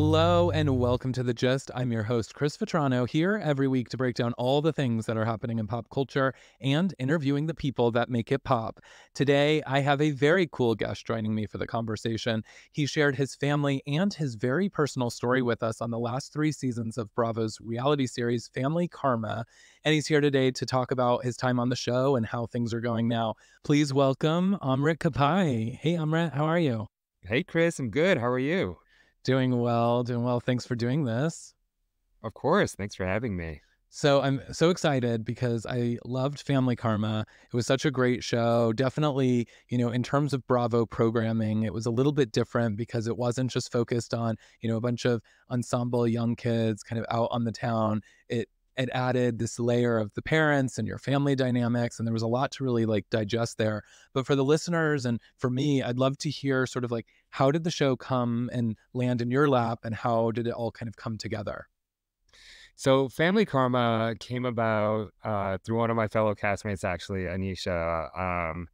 Hello and welcome to The Gist. I'm your host, Chris Vetrano, here every week to break down all the things that are happening in pop culture and interviewing the people that make it pop. Today, I have a very cool guest joining me for the conversation. He shared his family and his very personal story with us on the last 3 seasons of Bravo's reality series, Family Karma. And he's here today to talk about his time on the show and how things are going now. Please welcome Amrit Kapai. Hey, Amrit, how are you? Hey, Chris, I'm good. How are you? Doing well, doing well. Thanks for doing this. Of course. Thanks for having me. So I'm so excited because I loved Family Karma. It was such a great show. Definitely, in terms of Bravo programming, it was a little bit different because it wasn't just focused on, a bunch of ensemble young kids kind of out on the town. It added this layer of the parents and your family dynamics, and there was a lot to really like digest there. But for the listeners and for me, I'd love to hear sort of like how did the show come and land in your lap, and how did it all kind of come together? So, Family Karma came about through one of my fellow castmates, actually, Anisha.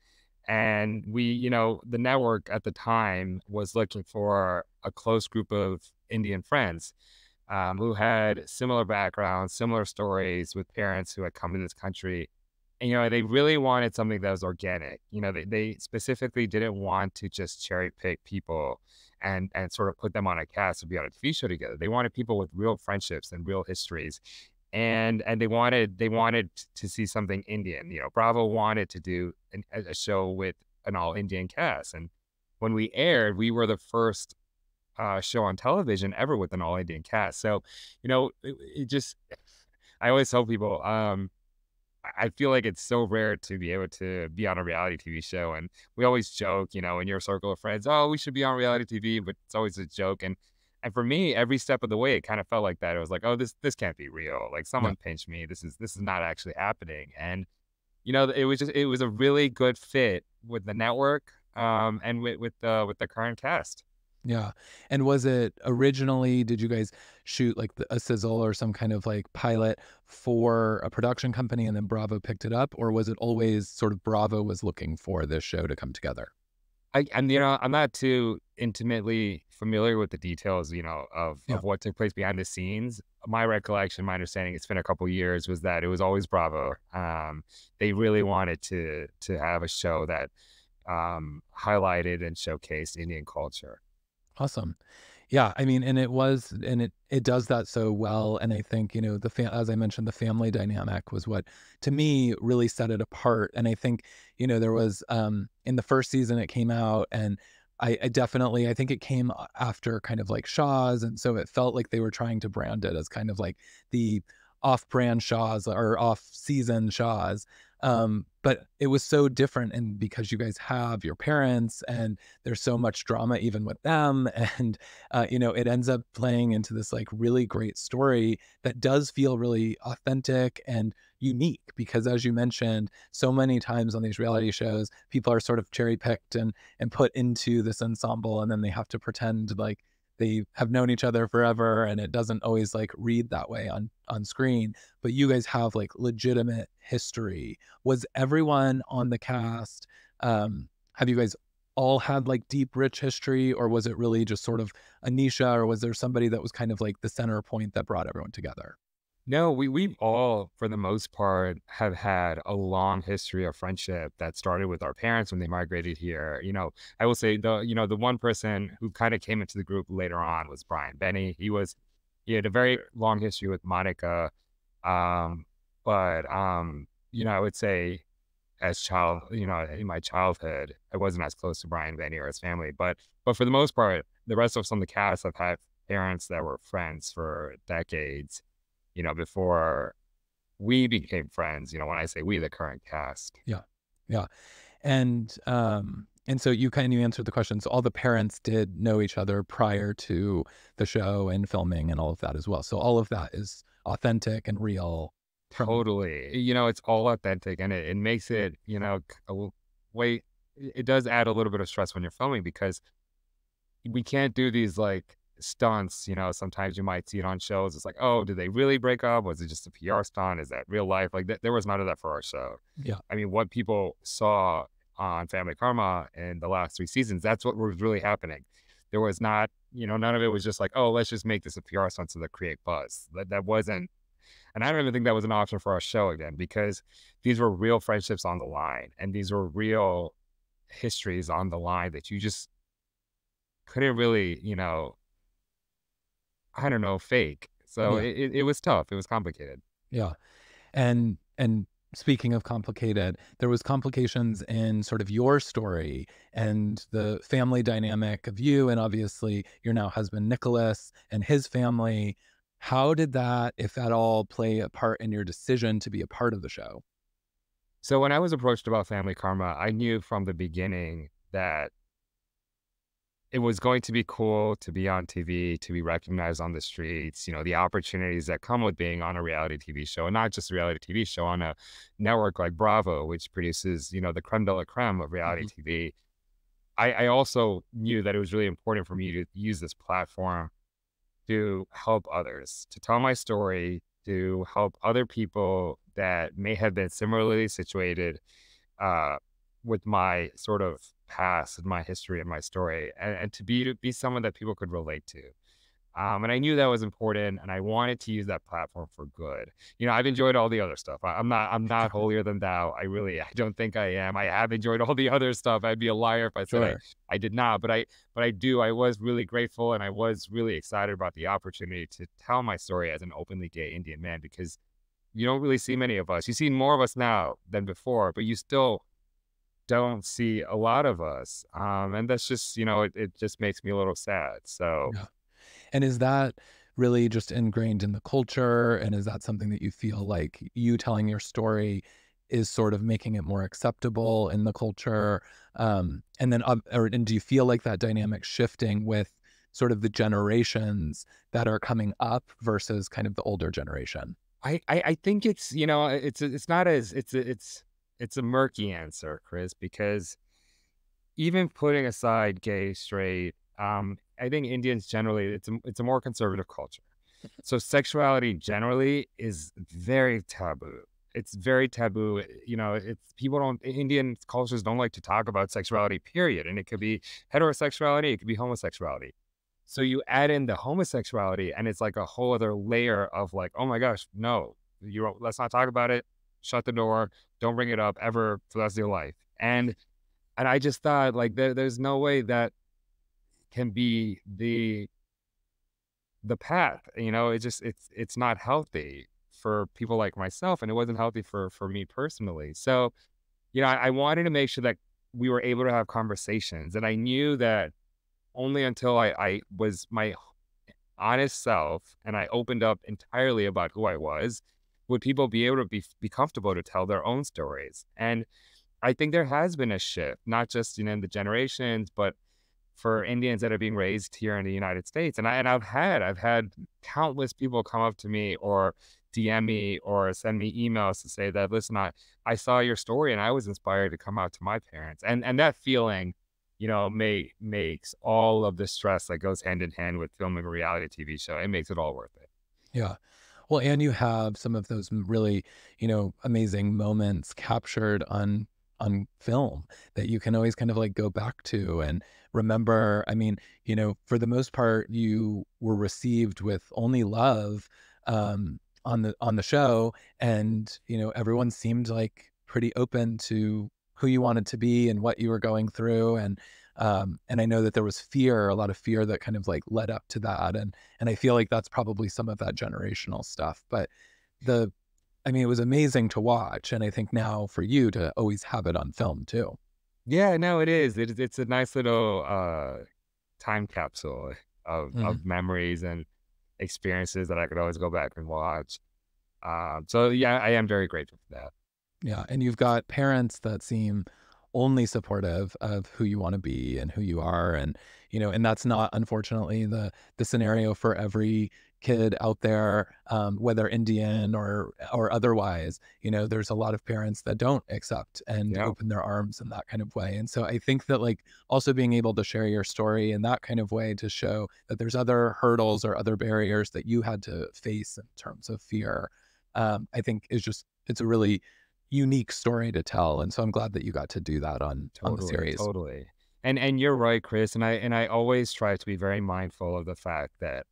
And the network at the time was looking for a close group of Indian friends who had similar backgrounds, similar stories with parents who had come to this country. And, they really wanted something that was organic. They specifically didn't want to just cherry pick people and sort of put them on a cast to be on a TV show together. They wanted people with real friendships and real histories. And they wanted to see something Indian. Bravo wanted to do a show with an all Indian cast. And when we aired, we were the first show on television ever with an all Indian cast. So, it just, I always tell people, I feel like it's so rare to be able to be on a reality TV show. And we always joke, in your circle of friends, oh, we should be on reality TV, but it's always a joke. And for me, every step of the way, it kind of felt like that. It was like, oh, this can't be real. Like Yeah. someone pinched me. This is not actually happening. And it was a really good fit with the network, and with the current cast. Yeah. And was it originally, did you guys shoot like a sizzle or some kind of like pilot for a production company and then Bravo picked it up? Or was it always sort of Bravo was looking for this show to come together? I'm not too intimately familiar with the details, of Yeah. what took place behind the scenes. My recollection, my understanding, it's been a couple years, was that it was always Bravo. They really wanted to have a show that highlighted and showcased Indian culture. Awesome. Yeah, I mean, and it does that so well. And I think, as I mentioned, the family dynamic was what to me really set it apart. And I think, there was in the first season it came out, and I definitely I think it came after kind of like Shaw's. And so it felt like they were trying to brand it as kind of like the off-brand Shaw's or off-season Shaw's. But it was so different, and because you guys have your parents and there's so much drama even with them, and it ends up playing into this like really great story that does feel really authentic and unique, because as you mentioned, so many times on these reality shows people are sort of cherry picked and put into this ensemble, and then they have to pretend like they have known each other forever, and it doesn't always like read that way on screen. But you guys have like legitimate history. Was everyone on the cast, have you guys all had like deep rich history, or was it really just sort of Anisha, or was there somebody that was kind of like the center point that brought everyone together? No, we all, for the most part, have had a long history of friendship that started with our parents when they migrated here. I will say the one person who kind of came into the group later on was Brian Benny. He had a very long history with Monica. Um, but I would say in my childhood, I wasn't as close to Brian Benny or his family. But for the most part, the rest of us on the cast have had parents that were friends for decades, before we became friends. When I say we, the current cast. Yeah. Yeah. And so you answered the question. So all the parents did know each other prior to the show and filming and all of that as well. So all of that is authentic and real from. Totally. It's all authentic, and it makes it, way, it does add a little bit of stress when you're filming, because we can't do these like stunts. Sometimes you might see it on shows. It's like, oh, did they really break up? Was it just a PR stunt? Is that real life? Like there was none of that for our show. Yeah. I mean, what people saw on Family Karma in the last 3 seasons, that's what was really happening. There was not none of it was just like, oh, let's just make this a PR stunt to create buzz. That wasn't, and I don't even think that was an option for our show again, because these were real friendships on the line, and these were real histories on the line that you just couldn't really, I don't know, fake. So Yeah. it was tough. It was complicated. Yeah. And speaking of complicated, there was complications in sort of your story and the family dynamic of you and obviously your now husband Nicholas and his family. How did that, if at all, play a part in your decision to be a part of the show? So when I was approached about Family Karma, I knew from the beginning that it was going to be cool to be on TV, to be recognized on the streets, the opportunities that come with being on a reality TV show, and not just a reality TV show, on a network like Bravo, which produces, the creme de la creme of reality Mhm. TV. I also knew that it was really important for me to use this platform to help others, to tell my story, to help other people that may have been similarly situated, uh, with my sort of past and my history and my story, and to be someone that people could relate to. And I knew that was important, and I wanted to use that platform for good. I've enjoyed all the other stuff. I'm not holier than thou. I don't think I am. I have enjoyed all the other stuff. I'd be a liar if I said I Sure. I did not. But I do. I was really grateful, and I was really excited about the opportunity to tell my story as an openly gay Indian man, because you don't really see many of us. You see more of us now than before, but you still don't see a lot of us. And that's just, it just makes me a little sad. So Yeah. And is that really just ingrained in the culture? And is that something that you feel like you telling your story is sort of making it more acceptable in the culture? And then, and do you feel like that dynamic shifting with sort of the generations that are coming up versus kind of the older generation? I think it's, it's not as, it's a murky answer, Chris, because even putting aside gay, straight, I think Indians generally, it's a more conservative culture. So sexuality generally is very taboo. It's very taboo. It's people don't Indian cultures don't like to talk about sexuality, period. And it could be heterosexuality, it could be homosexuality. So you add in the homosexuality, and it's like a whole other layer of like, oh my gosh, no, let's not talk about it. Shut the door. Don't bring it up ever for the rest of your life. And I just thought, like, there's no way that can be the path. It's not healthy for people like myself, and it wasn't healthy for me personally. So, I wanted to make sure that we were able to have conversations, and I knew that only until I was my honest self and I opened up entirely about who I was, would people be able to be comfortable to tell their own stories. And I think there has been a shift, not just in the generations, but for Indians that are being raised here in the United States. And I've had countless people come up to me or DM me or send me emails to say that, listen, I saw your story and I was inspired to come out to my parents. And that feeling, makes all of the stress that goes hand in hand with filming a reality TV show. It makes it all worth it. Yeah. Well, and you have some of those really, amazing moments captured on film that you can always kind of like go back to and remember. I mean, for the most part, you were received with only love on the show, and everyone seemed like pretty open to who you wanted to be and what you were going through, and I know that there was fear, a lot of fear that kind of like led up to that, and I feel like that's probably some of that generational stuff. But the I mean, it was amazing to watch, and I think now for you to always have it on film too. Yeah, no, it is. It's a nice little time capsule Mhm. of memories and experiences that I could always go back and watch. So yeah, I am very grateful for that. Yeah, and you've got parents that seem only supportive of who you wanna be and who you are, and, and that's not, unfortunately, the scenario for every kid out there, whether Indian or otherwise. There's a lot of parents that don't accept and Yeah, open their arms in that kind of way, and so I think that, like, also being able to share your story in that kind of way to show that there's other hurdles or other barriers that you had to face in terms of fear, I think is just it's a really unique story to tell, and so I'm glad that you got to do that on the totally, series. totally. And you're right, Chris, and I always try to be very mindful of the fact that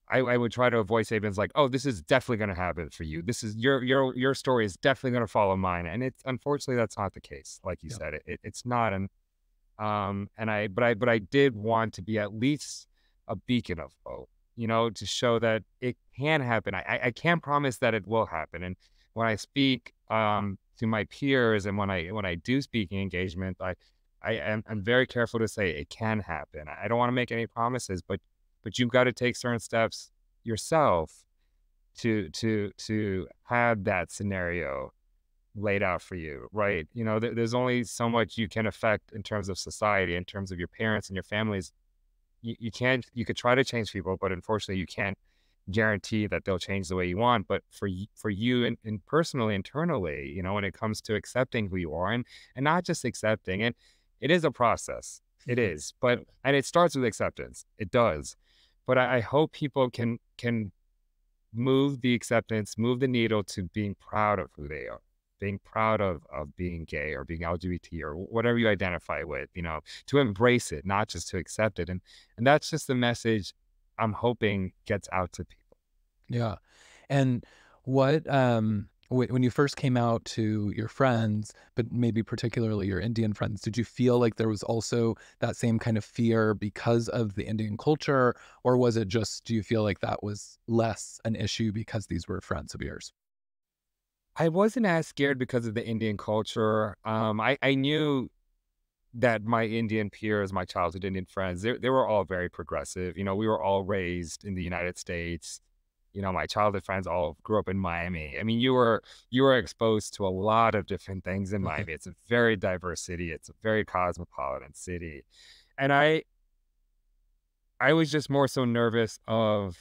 I would try to avoid statements like, "Oh, this is definitely gonna happen for you. This is your story is definitely gonna follow mine." And it's unfortunately that's not the case. Like you Yeah. said, it's not. And I did want to be at least a beacon of hope, to show that it can happen. I can't promise that it will happen. And when I speak to my peers and when I do speaking engagement, I'm very careful to say it can happen. I don't want to make any promises, but you've got to take certain steps yourself to have that scenario laid out for you, right? There's only so much you can affect in terms of society, in terms of your parents and your families. You can't, you could try to change people, but unfortunately, you can't guarantee that they'll change the way you want. But for you and personally, internally, when it comes to accepting who you are and not just accepting, and it is a process. It is, and it starts with acceptance. It does. But I hope people can move the acceptance, move the needle to being proud of who they are, being proud of being gay or being LGBT or whatever you identify with, to embrace it, not just to accept it. And that's just the message I'm hoping gets out to people. Yeah. And when you first came out to your friends, but maybe particularly your Indian friends, did you feel like there was also that same kind of fear because of the Indian culture? Or was it just, do you feel like that was less an issue because these were friends of yours? I wasn't as scared because of the Indian culture. I knew that my Indian peers, my childhood Indian friends, they were all very progressive. We were all raised in the United States. My childhood friends all grew up in Miami. I mean, you were exposed to a lot of different things in Miami. It's a very diverse city. It's a very cosmopolitan city. And I was just more so nervous of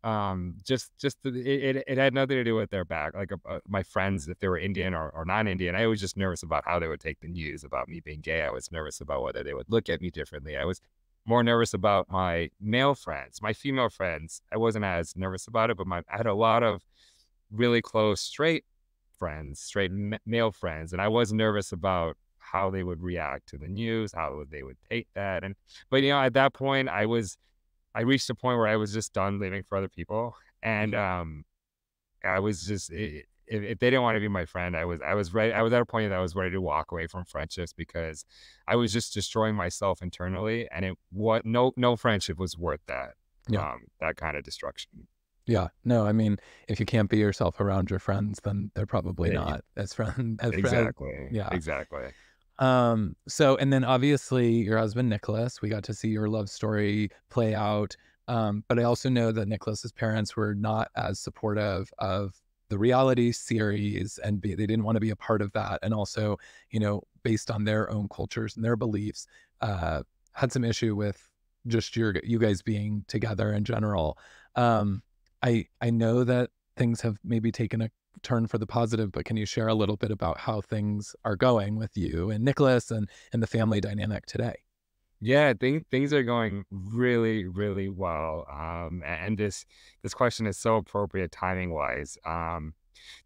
it had nothing to do with their back, like my friends, if they were Indian or non-Indian. I was just nervous about how they would take the news about me being gay. I was nervous about whether they would look at me differently. I was more nervous about my male friends. My female friends, I wasn't as nervous about it, but I had a lot of really close straight friends, straight male friends, and I was nervous about how they would react to the news, how they would take that. But at that point, I reached a point where I was just done living for other people, and I was just if they didn't want to be my friend, I was ready. I was at a point that I was ready to walk away from friendships because I was just destroying myself internally, and no friendship was worth Yeah. that kind of destruction. Yeah. No, I mean, if you can't be yourself around your friends, then they're probably Eh, not as friend as friend. Exactly, Yeah. exactly. So and then obviously your husband Nicholas, we got to see your love story play out. But I also know that Nicholas's parents were not as supportive of the reality series they didn't want to be a part of that. And also, based on their own cultures and their beliefs, had some issue with just you guys being together in general. Um, I know that things have maybe taken a turn for the positive, but can you share a little bit about how things are going with you and Nicholas and the family dynamic today? Yeah, things are going really, really well. And this question is so appropriate timing wise.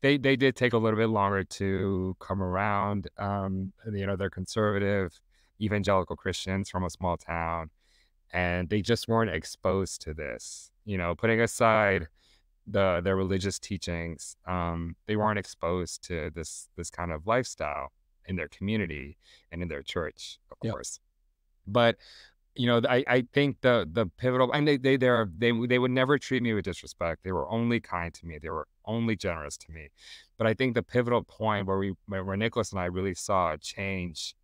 They did take a little bit longer to come around. They're conservative, evangelical Christians from a small town, and they just weren't exposed to this. Putting aside their religious teachings, they weren't exposed to this kind of lifestyle in their community and in their church, of Yeah. course. But I think the pivotal, and they would never treat me with disrespect. They were only kind to me. They were only generous to me. But I think the pivotal point where Nicholas and I really saw a change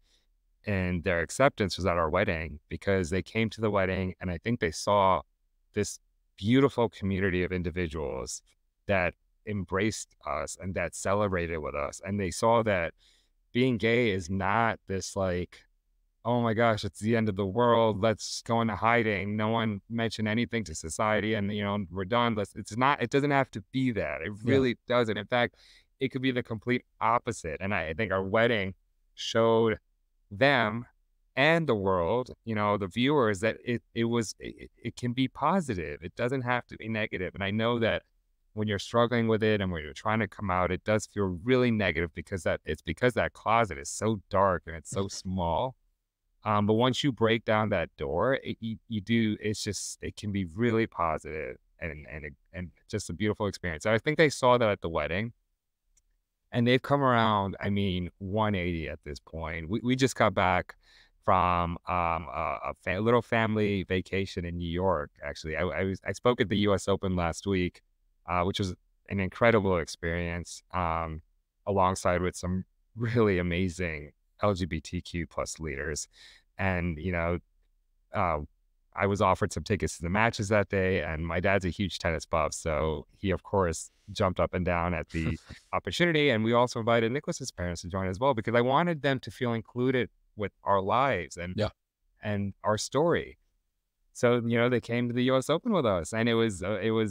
in their acceptance was at our wedding, because they came to the wedding and I think they saw this beautiful community of individuals that embraced us and that celebrated with us. And they saw that being gay is not this like, oh my gosh, it's the end of the world. Let's go into hiding. No one mentioned anything to society, and we're done. It's not. It doesn't have to be that. It Yeah. really doesn't. In fact, it could be the complete opposite. And I think our wedding showed them and the world, the viewers, that it can be positive. It doesn't have to be negative. And I know that when you're struggling with it and when you're trying to come out, it does feel really negative because that closet is so dark and it's so small. But once you break down that door, you do, it's just, it can be really positive and just a beautiful experience. I think they saw that at the wedding, and they've come around, I mean, 180 at this point. We just got back from little family vacation in New York. Actually, I spoke at the U.S. Open last week, which was an incredible experience, alongside with some really amazing LGBTQ plus leaders, and uh, I was offered some tickets to the matches that day, and my dad's a huge tennis buff, so he, of course, jumped up and down at the opportunity. And we also invited Nicholas's parents to join as well because I wanted them to feel included with our lives Yeah. and our story. So they came to the U.S. Open with us, and it was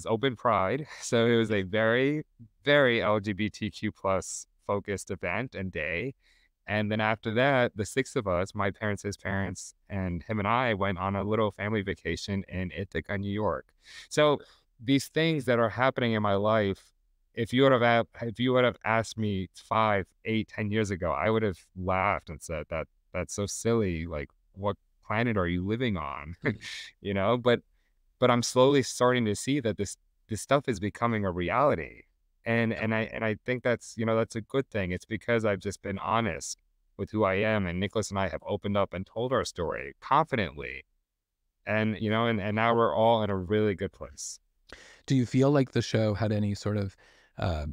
Open Pride, so it was a very very LGBTQ plus focused event and day. And then after that, the six of us, my parents, his parents, and him and I went on a little family vacation in Ithaca, New York. So these things that are happening in my life, if you would have asked me 5, 8, 10 years ago, I would have laughed and said that that's so silly. Like, what planet are you living on? Mm. But I'm slowly starting to see that this stuff is becoming a reality. And I think that's a good thing. It's because I've just been honest with who I am, and Nicholas and I have opened up and told our story confidently. And now we're all in a really good place. Do you feel like the show had any sort of uh,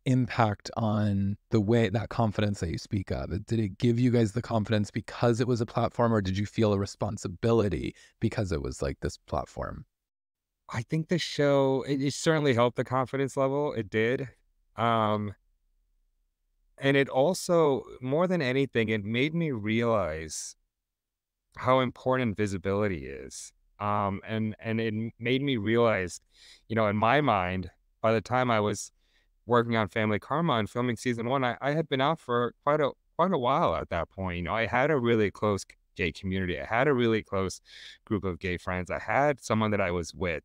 impact on the way that confidence that you speak of? Did it give you guys the confidence because it was a platform, or did you feel a responsibility because it was like this platform? I think the show, it certainly helped the confidence level. It did. Um, and it also, more than anything, it made me realize how important visibility is. And it made me realize, in my mind, by the time I was working on Family Karma and filming season one, I had been out for quite a while at that point. I had a really close gay community. I had a really close group of gay friends. I had someone that I was with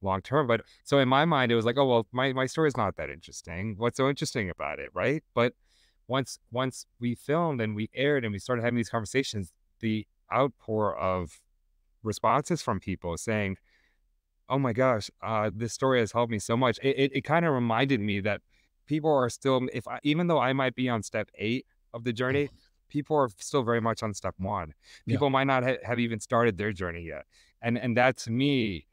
long term. But so in my mind, it was like, oh well, my story is not that interesting. What's so interesting about it, right? But once we filmed and we aired and we started having these conversations, the outpour of responses from people saying, "Oh my gosh, this story has helped me so much." It kind of reminded me that people are still, even though I might be on step 8 of the journey, people are still very much on step 1. Yeah. People might not have even started their journey yet, and that to me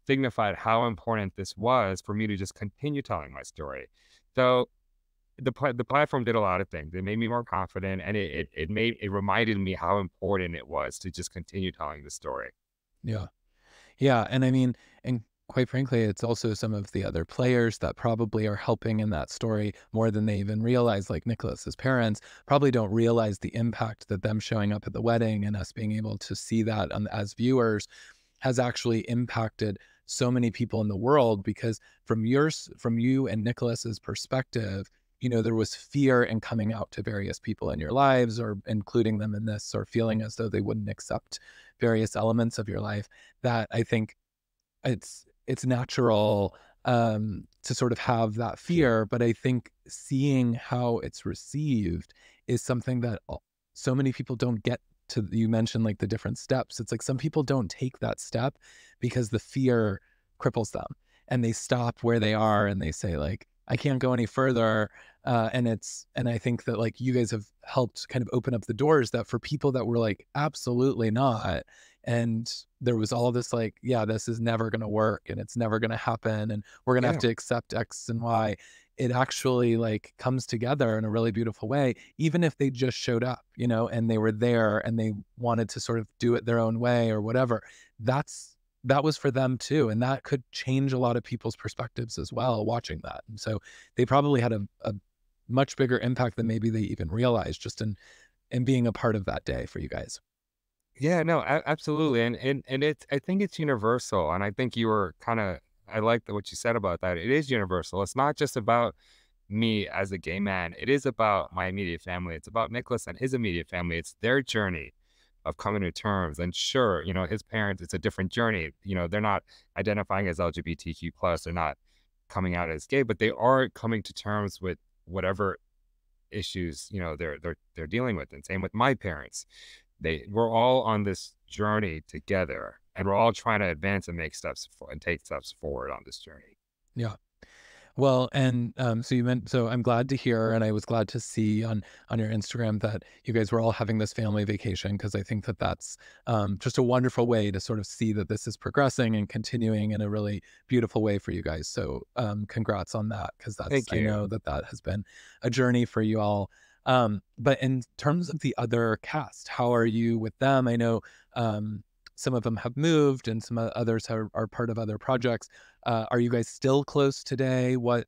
signified how important this was for me to just continue telling my story. So the platform did a lot of things. It made me more confident, and it reminded me how important it was to just continue telling the story. Yeah. Yeah, and I mean, and quite frankly, it's also some of the other players that probably are helping in that story more than they even realize, like Nicholas's parents probably don't realize the impact that them showing up at the wedding and us being able to see that as viewers has actually impacted so many people in the world. Because from you and Nicholas's perspective, there was fear in coming out to various people in your lives or including them in this, or feeling as though they wouldn't accept various elements of your life, that I think it's natural to sort of have that fear. But I think seeing how it's received is something that so many people don't get to. You mentioned like the different steps. It's like some people don't take that step because the fear cripples them, and they stop where they are and they say like, I can't go any further. And I think that like you guys have helped kind of open up the doors that for people that were like, absolutely not. And there was all this like, yeah, this is never going to work and it's never going to happen. And we're going to have Yeah, to accept X and Y. It actually like comes together in a really beautiful way, even if they just showed up, and they were there and they wanted to sort of do it their own way or whatever. That was for them too. And that could change a lot of people's perspectives as well, watching that. And so they probably had a much bigger impact than maybe they even realized just in being a part of that day for you guys. yeah, no, absolutely, and it's, I think it's universal, and I think you were kind of, I like what you said about that. It is universal. It's not just about me as a gay man. It is about my immediate family. It's about Nicholas and his immediate family. It's their journey of coming to terms. And sure, his parents, it's a different journey. They're not identifying as LGBTQ plus. They're not coming out as gay, but they are coming to terms with whatever issues they're dealing with. And same with my parents. we're all on this journey together, and we're all trying to advance and make steps and take steps forward on this journey. Yeah. Well, and so you meant so I'm glad to hear, and I was glad to see on your Instagram that you guys were all having this family vacation because I think that that's just a wonderful way to sort of see that this is progressing and continuing in a really beautiful way for you guys. So congrats on that because that's Thank I you. know that that has been a journey for you all. But in terms of the other cast, how are you with them? I know some of them have moved, and some others are part of other projects. Are you guys still close today? Where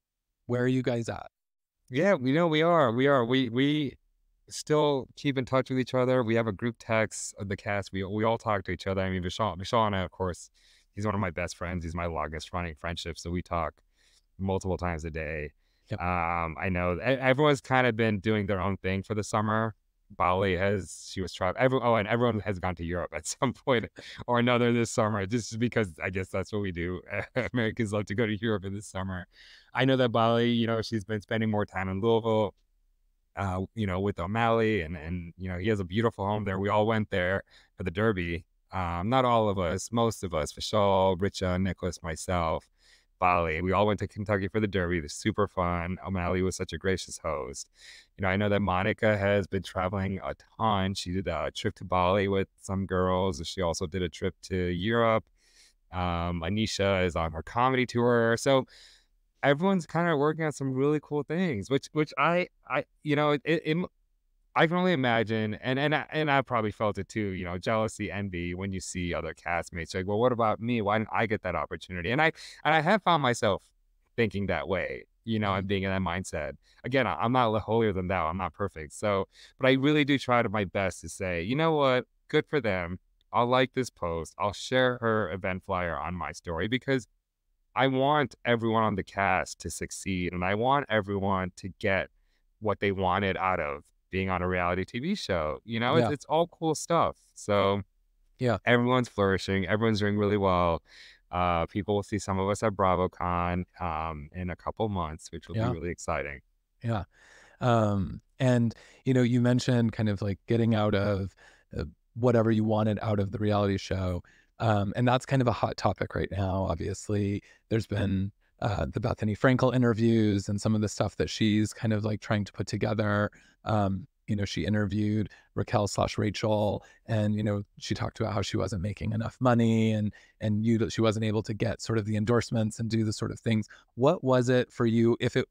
are you guys at? Yeah, we know we are. We still keep in touch with each other. We have a group text of the cast. We all talk to each other. I mean, Vishana, of course, he's one of my best friends. He's my longest running friendship. So we talk multiple times a day. Yep. I know everyone's kind of been doing their own thing for the summer. Bali has, she was traveling. And everyone has gone to Europe at some point or another this summer, just because I guess that's what we do. Americans love to go to Europe in the summer. I know that Bali, she's been spending more time in Louisville, with O'Malley, and he has a beautiful home there. We all went there for the Derby. Not all of us, most of us, Vishal, Richa, Nicholas, myself, Bali. We all went to Kentucky for the Derby. It was super fun. O'Malley was such a gracious host. I know that Monica has been traveling a ton. She did a trip to Bali with some girls. She also did a trip to Europe. Anisha is on her comedy tour. So everyone's kind of working on some really cool things, which I can only imagine, and I probably felt it too, jealousy, envy when you see other castmates. Like, well, what about me? Why didn't I get that opportunity? And I have found myself thinking that way, Right. and being in that mindset. Again, I'm not holier than thou. I'm not perfect. So, but I really do try to my best to say, you know what? Good for them. I'll like this post. I'll share her event flyer on my story because I want everyone on the cast to succeed, and I want everyone to get what they wanted out of being on a reality TV show. It's Yeah. it's all cool stuff. So Yeah. everyone's flourishing, everyone's doing really well. People will see some of us at BravoCon in a couple months, which will be Yeah. really exciting. Yeah. And you mentioned kind of like getting out of uh, whatever you wanted out of the reality show. And that's kind of a hot topic right now. Obviously, there's been the Bethany Frankel interviews and some of the stuff that she's kind of like trying to put together. She interviewed Raquel slash Rachel, and she talked about how she wasn't making enough money, and she wasn't able to get sort of the endorsements and do the sort of things. What was it for you? If it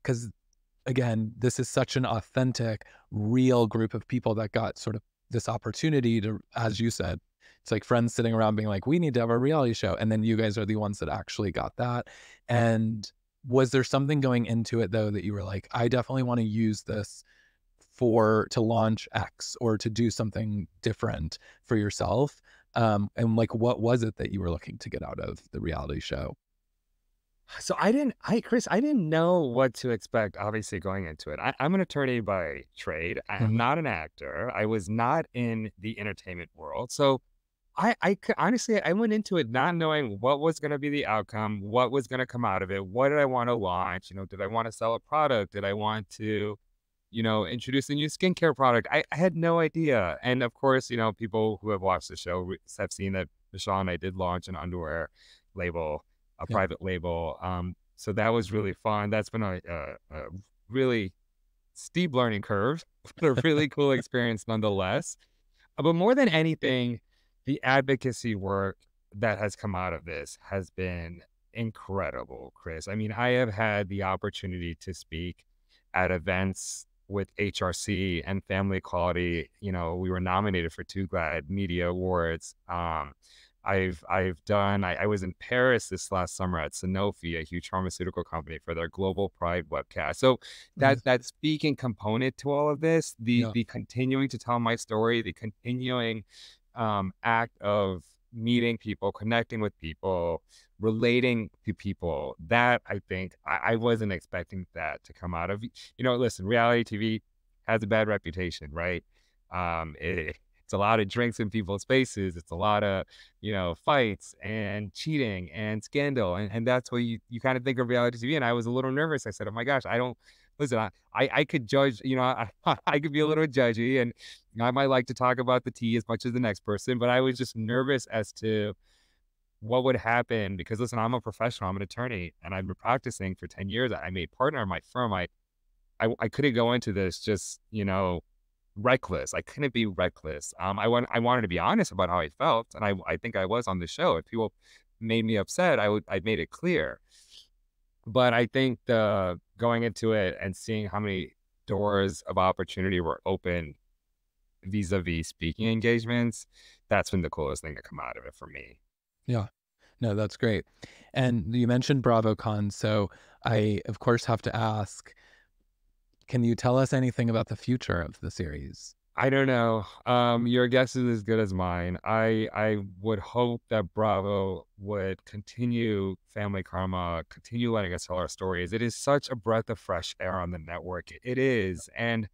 because again, this is such an authentic, real group of people that got sort of this opportunity to, as you said, it's like friends sitting around being like, we need to have a reality show. And then you guys are the ones that actually got that. And was there something going into it though that you were like, I definitely want to use this to launch X or to do something different for yourself? And like, what was it that you were looking to get out of the reality show? So Chris, I didn't know what to expect, obviously, going into it. I'm an attorney by trade. I'm Mhm. not an actor. I was not in the entertainment world. So honestly, I went into it not knowing what was going to be the outcome, what was going to come out of it. What did I want to launch? Did I want to sell a product? Did I want to, introduce a new skincare product? I had no idea. And of course, people who have watched the show have seen that Michelle and I did launch an underwear label, a Yep. private label. So that was really fun. That's been a really steep learning curve, but a really cool experience nonetheless. But more than anything, the advocacy work that has come out of this has been incredible, Chris. I mean, I have had the opportunity to speak at events with HRC and Family Equality. We were nominated for two GLAAD Media Awards. I've done. I was in Paris this last summer at Sanofi, a huge pharmaceutical company, for their Global Pride webcast. So Amazing. that speaking component to all of this, the Yeah. the continuing to tell my story, the continuing act of meeting people, connecting with people, relating to people, that I think I wasn't expecting that to come out of. Listen, reality TV has a bad reputation, right? It's a lot of drinks in people's faces. It's a lot of, fights and cheating and scandal. And that's what you kind of think of reality TV. And I was a little nervous. I said, oh my gosh, I don't listen, I could judge, I could be a little judgy, and I might like to talk about the tea as much as the next person, but I was just nervous as to what would happen because listen, I'm a professional, I'm an attorney, and I've been practicing for 10 years. I made partner in my firm. I couldn't go into this just, reckless. I couldn't be reckless. I wanted to be honest about how I felt, and I think I was on the show. If people made me upset, I made it clear. But I think the going into it and seeing how many doors of opportunity were open vis-a-vis speaking engagements, that's been the coolest thing to come out of it for me. Yeah. No, that's great. And you mentioned BravoCon, so I, of course, have to ask, can you tell us anything about the future of the series? I don't know. Your guess is as good as mine. I would hope that Bravo would continue Family Karma, continue letting us tell our stories. It is such a breath of fresh air on the network. It is. And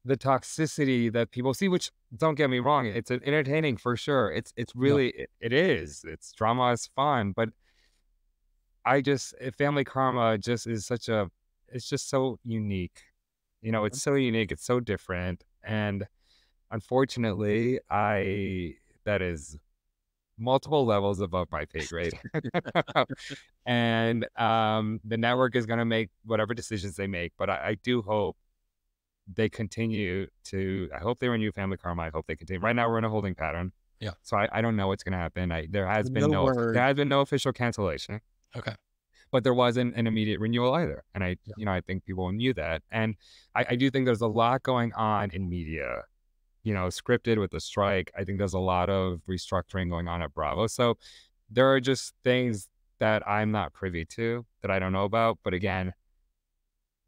the toxicity that people see, which don't get me wrong, it's entertaining for sure. It's Yeah. really it is. It's drama is fun, but Family Karma just is such a it's just so unique. It's so unique, it's so different. And unfortunately, I that is multiple levels above my pay grade. And the network is gonna make whatever decisions they make, but I do hope they continue to I hope they renew Family Karma. I hope they continue. Right now we're in a holding pattern. Yeah. So I don't know what's gonna happen. No There word. has been no official cancellation, Okay. but there wasn't an immediate renewal either. And Yeah. I think people knew that. And I do think there's a lot going on in media, scripted with the strike. I think there's a lot of restructuring going on at Bravo. So there are just things that I'm not privy to that I don't know about. But again,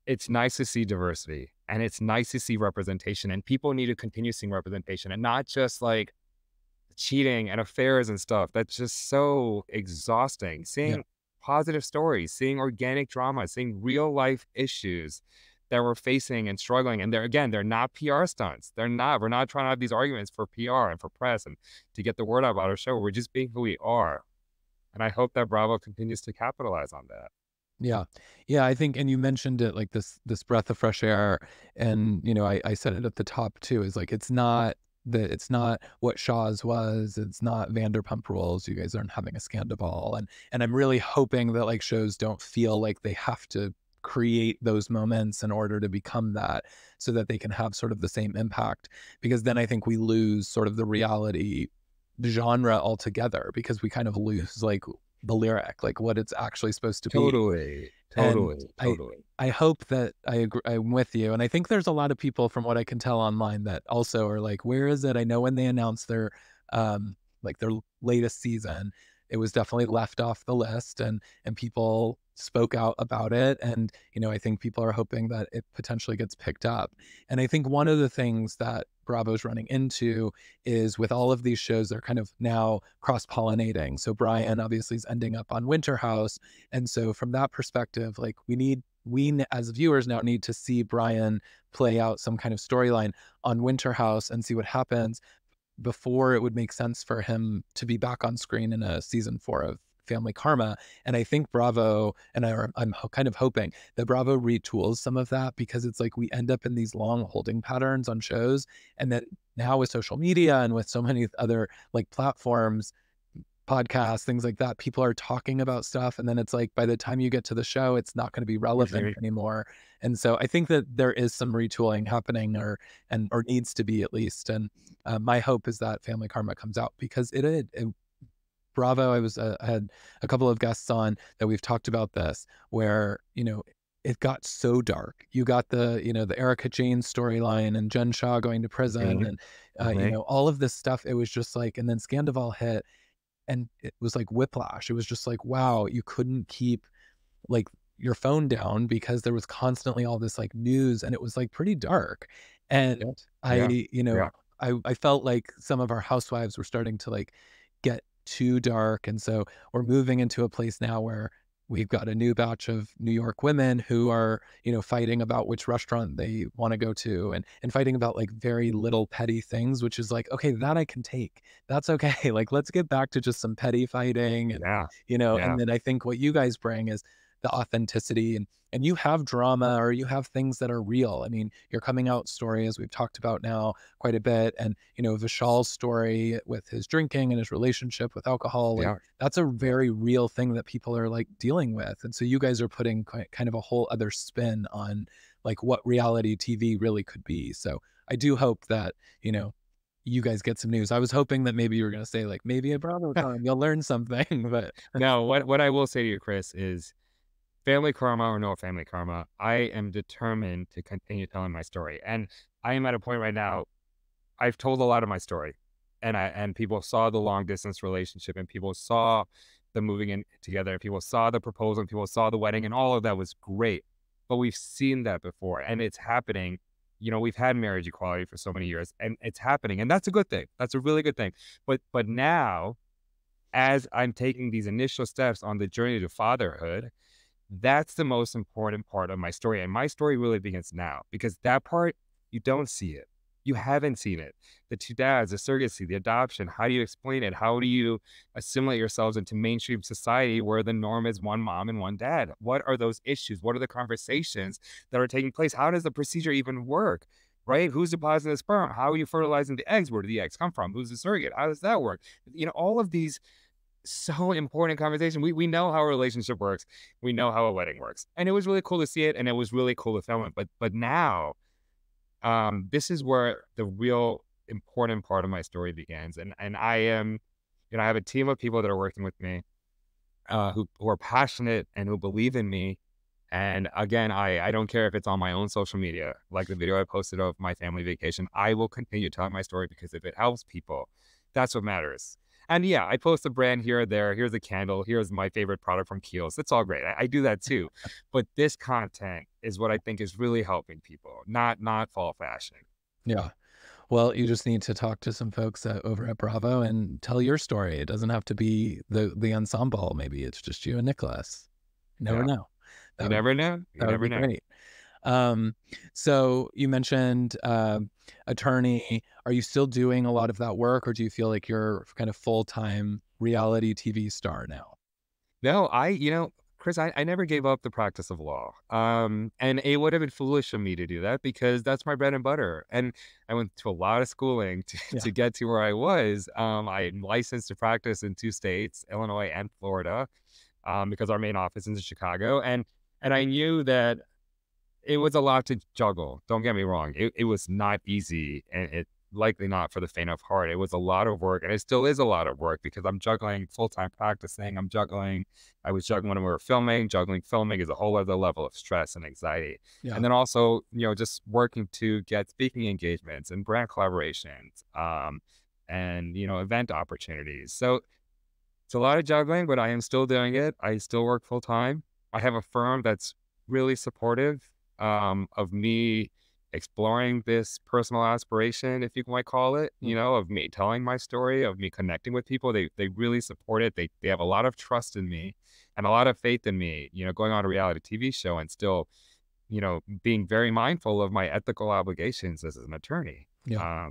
it's nice to see diversity and it's nice to see representation, and people need to continue seeing representation and not just like cheating and affairs and stuff. That's just so exhausting. Yeah. Seeing positive stories, seeing organic drama, seeing real life issues that we're facing and struggling. And they're not PR stunts. We're not trying to have these arguments for PR and for press and to get the word out about our show. We're just being who we are. And I hope that Bravo continues to capitalize on that. Yeah. Yeah, I think, and you mentioned it, like this breath of fresh air. And, I said it at the top too, is like it's not what Shaw's was, it's not Vanderpump Rules. You guys aren't having a scandal. And I'm really hoping that like shows don't feel like they have to create those moments in order to become that, so that they can have sort of the same impact. Because then I think we lose sort of the reality genre altogether, because we kind of lose like the lyric, like what it's actually supposed to be. Totally. And Totally. I Totally. I hope that I agree, I'm with you, and I think there's a lot of people from what I can tell online that also are like, "Where is it?" I know when they announced their latest season, it was definitely left off the list, and people spoke out about it, and, I think people are hoping that it potentially gets picked up. And I think one of the things that Bravo's running into is with all of these shows, they're kind of now cross-pollinating. So Brian obviously is ending up on Winter House, and so from that perspective, like as viewers now need to see Brian play out some kind of storyline on Winter House and see what happens before it would make sense for him to be back on screen in a season 4 of Family Karma. And I think Bravo, and I'm kind of hoping that Bravo retools some of that, because it's like we end up in these long holding patterns on shows, and that now with social media and with so many other like platforms, podcasts, things like that, people are talking about stuff, and then it's like by the time you get to the show, it's not going to be relevant Mhm. anymore. And so I think that there is some retooling happening, or needs to be at least. And my hope is that Family Karma comes out, because Bravo, I had a couple of guests on that we've talked about this, where it got so dark. You got the Erica Jane storyline and Jen Shaw going to prison, Mhm. and Mhm. all of this stuff. It was just like, and then Scandival hit, and it was like whiplash. It was just like, wow, you couldn't keep like your phone down, because there was constantly all this like news, and it was like pretty dark. Yeah. And Yeah. I, Yeah. I felt like some of our housewives were starting to like get too dark. And so we're moving into a place now where we've got a new batch of New York women who are, fighting about which restaurant they want to go to, and fighting about like very little petty things, which is like, okay, that I can take. That's okay. Like, let's get back to just some petty fighting. And, Yeah. Yeah. and then I think what you guys bring is the authenticity, and you have drama or you have things that are real. I mean, your coming out story, as we've talked about now quite a bit, and Vishal's story with his drinking and his relationship with alcohol, like Yeah. that's a very real thing that people are like dealing with. And so you guys are putting kind of a whole other spin on like what reality TV really could be. So I do hope that, you guys get some news. I was hoping that maybe you were going to say like maybe a BravoCon, you'll learn something, but No, what I will say to you, Chris, is family karma or no family karma, I am determined to continue telling my story. And I am at a point right now, I've told a lot of my story. And people saw the long distance relationship, and people saw the moving in together, and people saw the proposal, and people saw the wedding, and all of that was great. But we've seen that before, and it's happening. We've had marriage equality for so many years, and it's happening, and that's a good thing. That's a really good thing. But now, as I'm taking these initial steps on the journey to fatherhood, that's the most important part of my story. And my story really begins now, because that part, you don't see it. You haven't seen it. The two dads, the surrogacy, the adoption. How do you explain it? How do you assimilate yourselves into mainstream society where the norm is one mom and one dad? What are those issues? What are the conversations that are taking place? How does the procedure even work? Right? Who's depositing the sperm? How are you fertilizing the eggs? Where do the eggs come from? Who's the surrogate? How does that work? All of these so important conversation. We know how a relationship works. We know how a wedding works. And it was really cool to see it, and it was really cool to film it. But now, this is where the real important part of my story begins. And I am, I have a team of people that are working with me, who are passionate and who believe in me. And again, I don't care if it's on my own social media, like the video I posted of my family vacation. I will continue telling my story, because if it helps people, that's what matters. And yeah, I post a brand here or there. Here's a candle. Here's my favorite product from Kiehl's. It's all great. I do that too. But this content is what I think is really helping people, not fall fashion. yeah. Well, you just need to talk to some folks over at Bravo and tell your story. It doesn't have to be the ensemble. Maybe it's just you and Nicholas. You never Yeah. know. You That would never know. You that would never be know. great. So you mentioned attorney. Are you still doing a lot of that work, or do you feel like you're kind of full-time reality TV star now? No, Chris, I never gave up the practice of law. And it would have been foolish of me to do that, because that's my bread and butter. And I went to a lot of schooling to, Yeah. to get to where I was. I'm licensed to practice in 2 states, Illinois and Florida, because our main office is in Chicago. And I knew that it was a lot to juggle. Don't get me wrong. It was not easy, and it likely not for the faint of heart. It was a lot of work, and it still is a lot of work, because I'm juggling full-time practicing. I was juggling when we were filming. Juggling filming is a whole other level of stress and anxiety. Yeah. And then also, just working to get speaking engagements and brand collaborations, and, event opportunities. So it's a lot of juggling, but I am still doing it. I still work full time. I have a firm that's really supportive, of me exploring this personal aspiration, if you might call it, Mm. of me telling my story, of me connecting with people. They really support it. They have a lot of trust in me and a lot of faith in me, going on a reality TV show and still, being very mindful of my ethical obligations as an attorney. Yeah.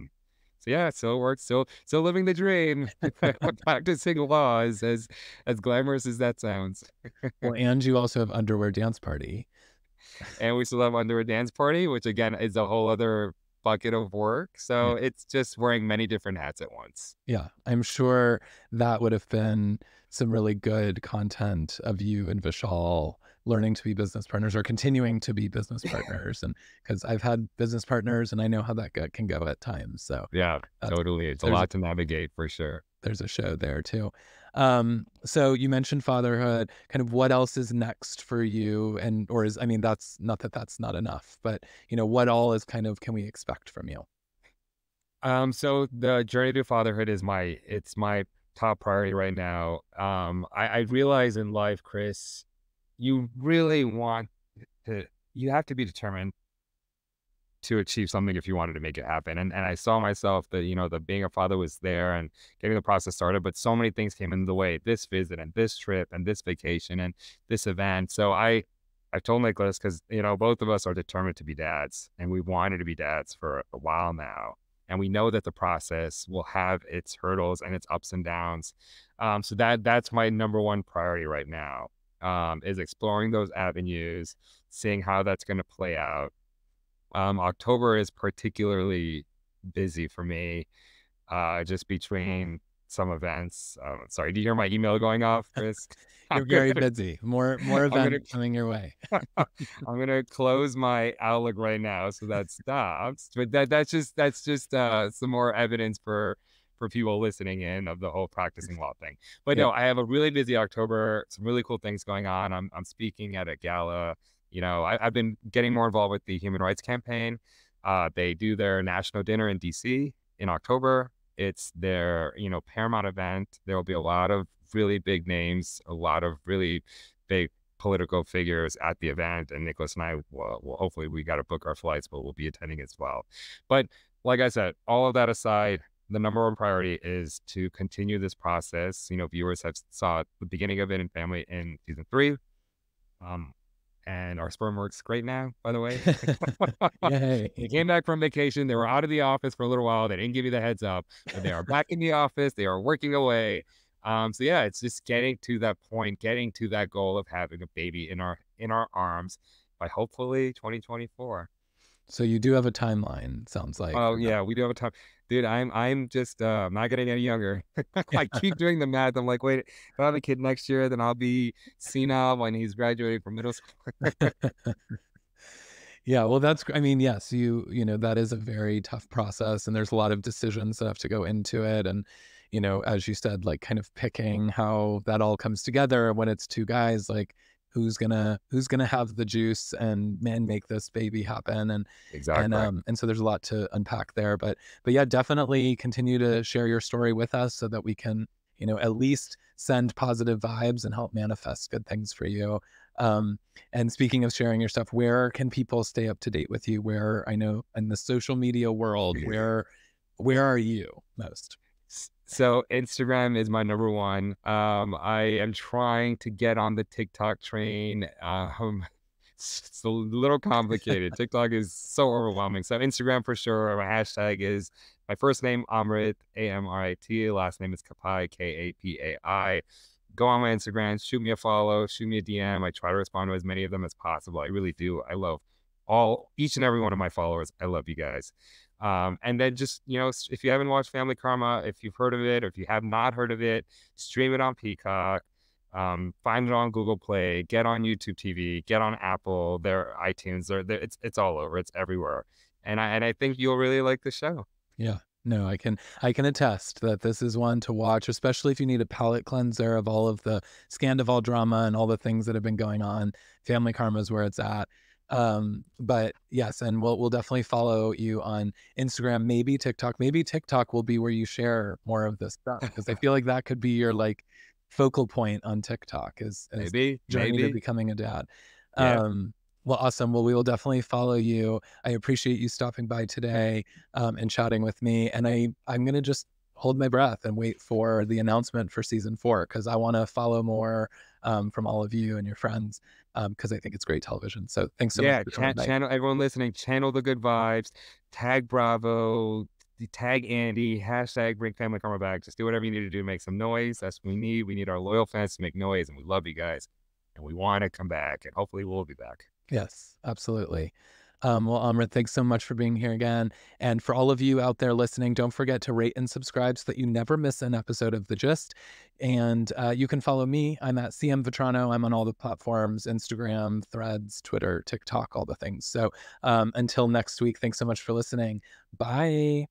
So yeah, it still works, still living the dream, practicing law, as glamorous as that sounds. Well, and you also have Underwear Dance Party. And we still have Under a Dance Party, which again is a whole other bucket of work. Yeah. So it's just wearing many different hats at once. Yeah. I'm sure that would have been some really good content of you and Vishal learning to be business partners or continuing to be business partners. And because I've had business partners and I know how that can go at times. So Yeah, that's, totally. It's a there's lot to navigate for sure. there's a show there too. So you mentioned fatherhood, kind of what else is next for you? And, or is, I mean, that's not that that's not enough, but what all is kind of, can we expect from you? So the journey to fatherhood is my top priority right now. I realize in life, Chris, you really want you have to be determined to achieve something if you wanted to make it happen. And I saw myself that, the being a father was there and getting the process started, but so many things came in the way, this visit and this trip and this vacation and this event. So I told Nicholas, because, both of us are determined to be dads, and we wanted to be dads for a while now. And we know that the process will have its hurdles and its ups and downs. So that's my number one priority right now. is exploring those avenues, seeing how that's going to play out. October is particularly busy for me, just between some events. Sorry, do you hear my email going off, Chris? I'm You're gonna, very busy. More I'm gonna, events coming your way. I'm gonna close my Outlook right now, so that stops. But that's just some more evidence for people listening in of the whole practicing law thing. But Yeah. no, I have a really busy October. Some really cool things going on. I'm speaking at a gala. I've been getting more involved with the Human Rights Campaign. They do their national dinner in DC in October. It's their, paramount event. There will be a lot of really big names, a lot of really big political figures at the event. And Nicholas and I will hopefully we got to book our flights, but we'll be attending as well. But like I said, all of that aside, the number one priority is to continue this process. Viewers have saw the beginning of it in Family in season 3. Um, and our sperm works great now, by the way. They Yay. came back from vacation. They were out of the office for a little while. They didn't give you the heads up, but they are back in the office. They are working away. So yeah, it's just getting to that point, getting to that goal of having a baby in our arms by hopefully 2024. So you do have a timeline, sounds like, Oh for that. yeah, we do have a time. Dude, I'm just not getting any younger. I Yeah. keep doing the math. I'm like, wait, if I have a kid next year, then I'll be senile when he's graduating from middle school. Yeah, well, I mean, yes, that is a very tough process, and there's a lot of decisions that have to go into it. And, as you said, like kind of picking how that all comes together when it's two guys, like who's gonna have the juice and man make this baby happen. Exactly. And so there's a lot to unpack there. But yeah, definitely continue to share your story with us so that we can, at least send positive vibes and help manifest good things for you. Um, and speaking of sharing your stuff, where can people stay up to date with you? Where I know in the social media world, where are you most? So Instagram is my number one. I am trying to get on the TikTok train. It's a little complicated. TikTok is so overwhelming. So Instagram for sure. My hashtag is my first name, Amrit, Amrit. Last name is Kapai, Kapai. Go on my Instagram, shoot me a follow, shoot me a DM. I try to respond to as many of them as possible. I really do. I love each and every one of my followers. I love you guys. And then just, if you haven't watched Family Karma, if you've heard of it, or if you have not heard of it, stream it on Peacock, find it on Google Play, get on YouTube TV, get on Apple, their iTunes, it's all over, it's everywhere. And I think you'll really like the show. Yeah. No, I can attest that this is one to watch, especially if you need a palate cleanser of all of the Scandival drama and all the things that have been going on. Family Karma is where it's at. But yes, and we'll definitely follow you on Instagram, maybe TikTok. Maybe TikTok will be where you share more of this stuff because I feel like that could be your like focal point on TikTok is Maybe, journey to maybe. becoming a dad. Yeah. Um, well, awesome. Well, we will definitely follow you. I appreciate you stopping by today, and chatting with me. And I'm gonna just hold my breath and wait for the announcement for season 4 because I want to follow more from all of you and your friends because I think it's great television. So thanks so much Yeah, for joining me. channel everyone listening, channel the good vibes, tag Bravo, tag Andy, hashtag bring family karma back. Just do whatever you need to do to make some noise. That's what we need. We need our loyal fans to make noise, and we love you guys. And we want to come back, and hopefully we'll be back. Yes, absolutely. Well, Amrit, thanks so much for being here again. And for all of you out there listening, don't forget to rate and subscribe so that you never miss an episode of The Gist. And you can follow me. I'm at CM Vetrano. I'm on all the platforms, Instagram, Threads, Twitter, TikTok, all the things. So until next week, thanks so much for listening. Bye.